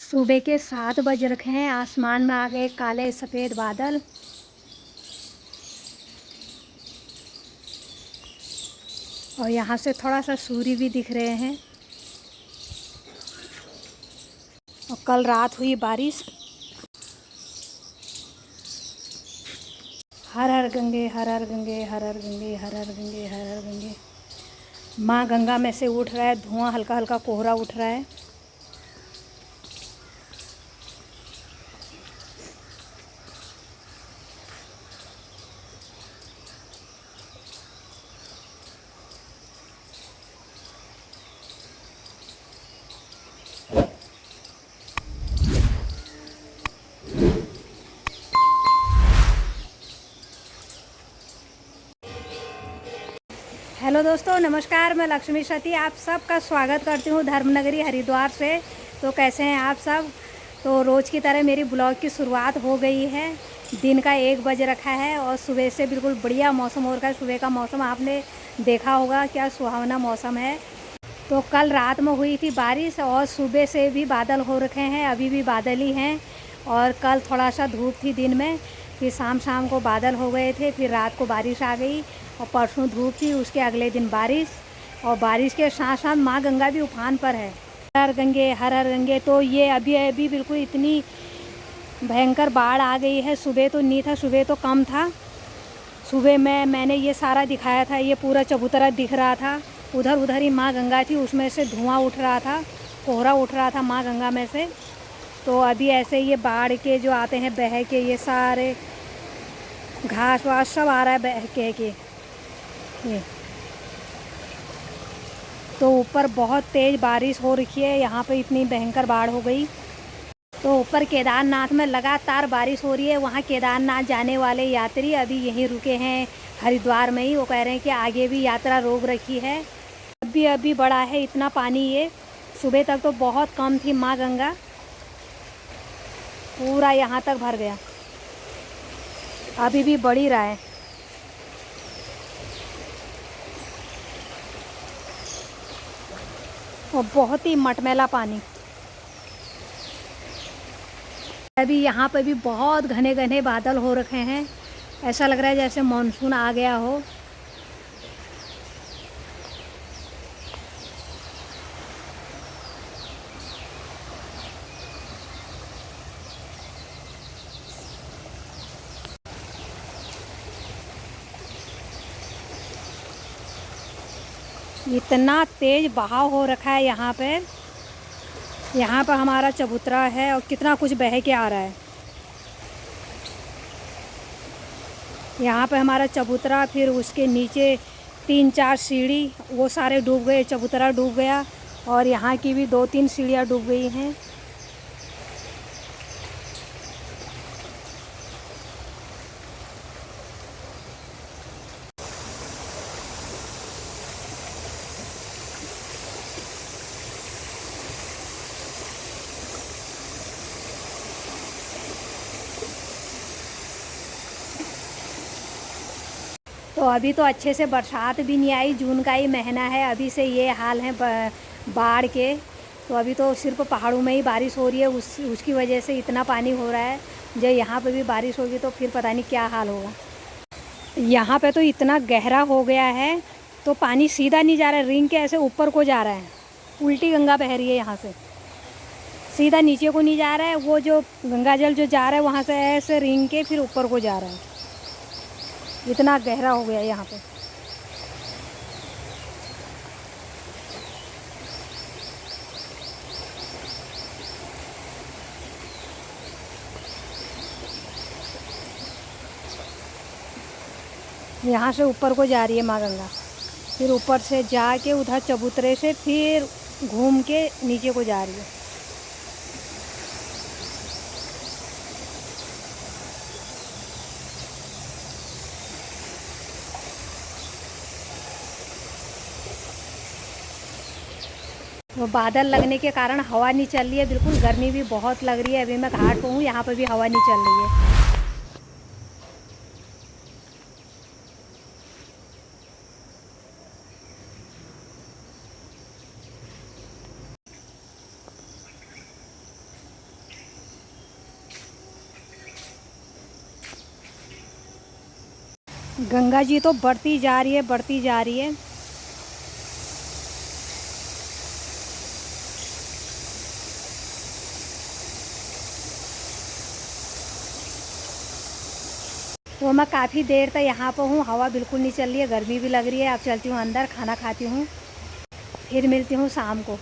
सुबह के 7 बज रखे हैं। आसमान में आ गए काले सफ़ेद बादल। और यहाँ से थोड़ा सा सूर्य भी दिख रहे हैं। और कल रात हुई बारिश। हर हर गंगे हर हर गंगे हर हर गंगे हर हर गंगे हर हर गंगे। माँ गंगा में से उठ रहा है धुआं, हल्का हल्का कोहरा उठ रहा है। हेलो दोस्तों, नमस्कार। मैं लक्ष्मी सती आप सबका स्वागत करती हूँ धर्मनगरी हरिद्वार से। तो कैसे हैं आप सब? तो रोज़ की तरह मेरी ब्लॉग की शुरुआत हो गई है। दिन का 1 बज रखा है और सुबह से बिल्कुल बढ़िया मौसम हो रखा है। सुबह का मौसम आपने देखा होगा, क्या सुहावना मौसम है। तो कल रात में हुई थी बारिश और सुबह से भी बादल हो रखे हैं, अभी भी बादल ही हैं। और कल थोड़ा सा धूप थी दिन में, फिर शाम को बादल हो गए थे, फिर रात को बारिश आ गई। और परसों धूप थी, उसके अगले दिन बारिश। और बारिश के साथ साथ माँ गंगा भी उफान पर है। हर हर गंगे हर हर गंगे। तो ये अभी अभी बिल्कुल इतनी भयंकर बाढ़ आ गई है। सुबह तो नहीं था, सुबह तो कम था। सुबह में मैंने ये सारा दिखाया था, ये पूरा चबूतरा दिख रहा था। उधर उधर ही माँ गंगा थी, उसमें से धुआं उठ रहा था, कोहरा उठ रहा था माँ गंगा में से। तो अभी ऐसे ये बाढ़ के जो आते हैं बह के, ये सारे घास वास सब आ रहा है बह के ये। तो ऊपर बहुत तेज़ बारिश हो रखी है, यहाँ पे इतनी भयंकर बाढ़ हो गई। तो ऊपर केदारनाथ में लगातार बारिश हो रही है। वहाँ केदारनाथ जाने वाले यात्री अभी यहीं रुके हैं हरिद्वार में ही। वो कह रहे हैं कि आगे भी यात्रा रोक रखी है। अभी बड़ा है इतना पानी ये। सुबह तक तो बहुत कम थी माँ गंगा, पूरा यहाँ तक भर गया। अभी भी बढ़ ही रहा है। और बहुत ही मटमैला पानी। अभी यहाँ पे भी बहुत घने घने बादल हो रखे हैं। ऐसा लग रहा है जैसे मानसून आ गया हो। इतना तेज़ बहाव हो रखा है यहाँ पे। यहाँ पर हमारा चबूतरा है और कितना कुछ बह के आ रहा है। यहाँ पे हमारा चबूतरा, फिर उसके नीचे 3-4 सीढ़ी, वो सारे डूब गए, चबूतरा डूब गया। और यहाँ की भी 2-3 सीढ़ियाँ डूब गई हैं। तो अभी तो अच्छे से बरसात भी नहीं आई, जून का ही महीना है, अभी से ये हाल है बाढ़ के। तो अभी तो सिर्फ पहाड़ों में ही बारिश हो रही है, उसकी वजह से इतना पानी हो रहा है। जब यहाँ पे भी बारिश होगी तो फिर पता नहीं क्या हाल होगा। यहाँ पे तो इतना गहरा हो गया है, तो पानी सीधा नहीं जा रहा है, रिंग के ऐसे ऊपर को जा रहा है। उल्टी गंगा बह रही है यहाँ से, सीधा नीचे को नहीं जा रहा है। वो जो गंगा जल जो जा रहा है वहाँ से ऐसे रिंग के फिर ऊपर को जा रहा है। इतना गहरा हो गया यहाँ पे। यहाँ से ऊपर को जा रही है माँ गंगा, फिर ऊपर से जाके उधर चबूतरे से फिर घूम के नीचे को जा रही है। वो बादल लगने के कारण हवा नहीं चल रही है, बिल्कुल गर्मी भी बहुत लग रही है। अभी मैं घाट पे हूँ, यहाँ पे भी हवा नहीं चल रही है। गंगा जी तो बढ़ती जा रही है, बढ़ती जा रही है। तो मैं काफ़ी देर तक यहाँ पर हूँ, हवा बिल्कुल नहीं चल रही है, गर्मी भी लग रही है। अब चलती हूँ अंदर, खाना खाती हूँ, फिर मिलती हूँ शाम को।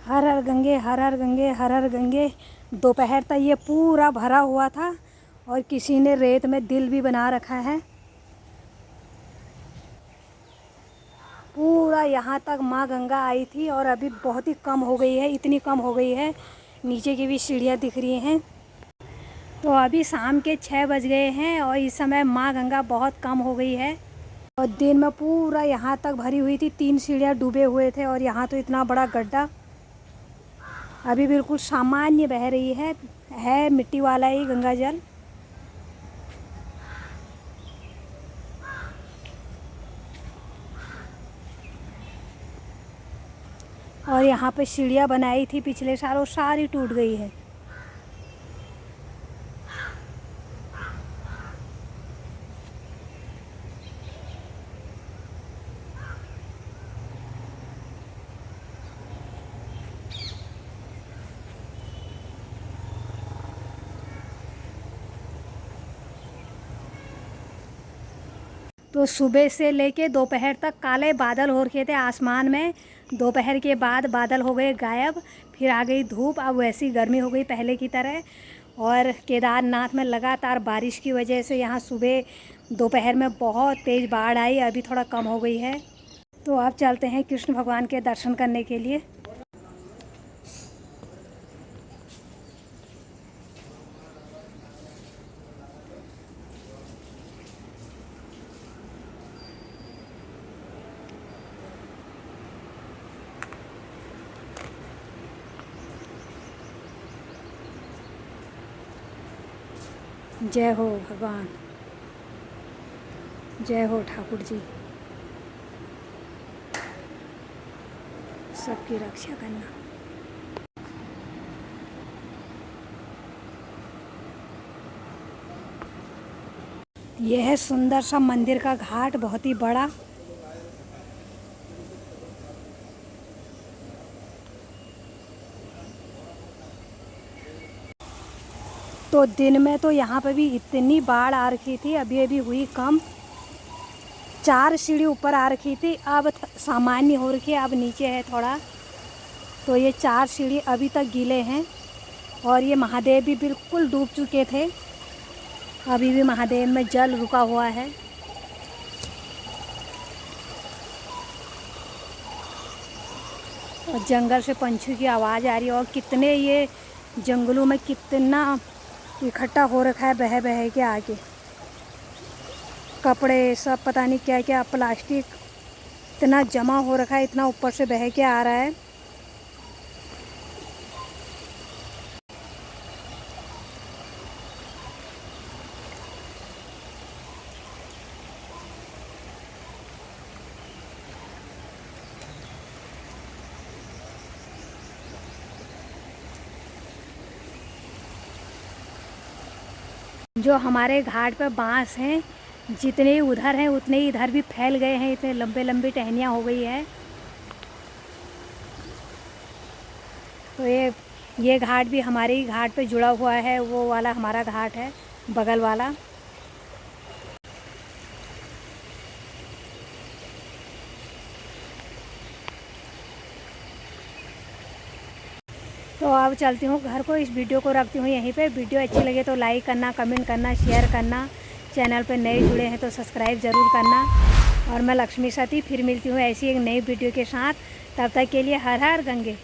हर हर गंगे, हर हर गंगे, हर हर गंगे। दोपहर तक ये पूरा भरा हुआ था और किसी ने रेत में दिल भी बना रखा है। पूरा यहाँ तक माँ गंगा आई थी और अभी बहुत ही कम हो गई है, इतनी कम हो गई है, नीचे की भी सीढ़ियाँ दिख रही हैं। तो अभी शाम के 6 बज गए हैं और इस समय माँ गंगा बहुत कम हो गई है। और दिन में पूरा यहाँ तक भरी हुई थी, 3 सीढ़ियाँ डूबे हुए थे और यहाँ तो इतना बड़ा गड्ढा। अभी बिल्कुल सामान्य बह रही है मिट्टी वाला ही गंगा जल। और यहाँ पे सीढ़ियाँ बनाई थी पिछले साल, वो सारी टूट गई है। तो सुबह से लेके दोपहर तक काले बादल हो रखे थे आसमान में। दोपहर के बाद बादल हो गए गायब, फिर आ गई धूप। अब वैसी गर्मी हो गई पहले की तरह। और केदारनाथ में लगातार बारिश की वजह से यहाँ सुबह दोपहर में बहुत तेज़ बाढ़ आई, अभी थोड़ा कम हो गई है। तो अब चलते हैं कृष्ण भगवान के दर्शन करने के लिए। जय हो भगवान, जय हो ठाकुर जी, सबकी रक्षा करना। यह है सुंदर सा मंदिर का घाट, बहुत ही बड़ा। तो दिन में तो यहाँ पे भी इतनी बाढ़ आ रखी थी, अभी अभी हुई कम। 4 सीढ़ी ऊपर आ रखी थी, अब सामान्य हो रखी है, अब नीचे है थोड़ा। तो ये 4 सीढ़ी अभी तक गीले हैं। और ये महादेव भी बिल्कुल डूब चुके थे, अभी भी महादेव में जल रुका हुआ है। और जंगल से पंछी की आवाज़ आ रही है। और कितने ये जंगलों में कितना इकट्ठा हो रखा है बह बह के आगे, कपड़े सब पता नहीं क्या क्या, प्लास्टिक इतना जमा हो रखा है, इतना ऊपर से बह के आ रहा है। जो हमारे घाट पे बांस हैं, जितने उधर हैं उतने ही इधर भी फैल गए हैं, इतने लंबे लंबी टहनियाँ हो गई है। तो ये घाट भी हमारे ही घाट पे जुड़ा हुआ है, वो वाला हमारा घाट है बगल वाला। तो अब चलती हूँ घर को, इस वीडियो को रखती हूँ यहीं पे। वीडियो अच्छी लगे तो लाइक करना, कमेंट करना, शेयर करना। चैनल पे नए जुड़े हैं तो सब्सक्राइब ज़रूर करना। और मैं लक्ष्मी सती फिर मिलती हूँ ऐसी एक नई वीडियो के साथ। तब तक के लिए हर हर गंगे।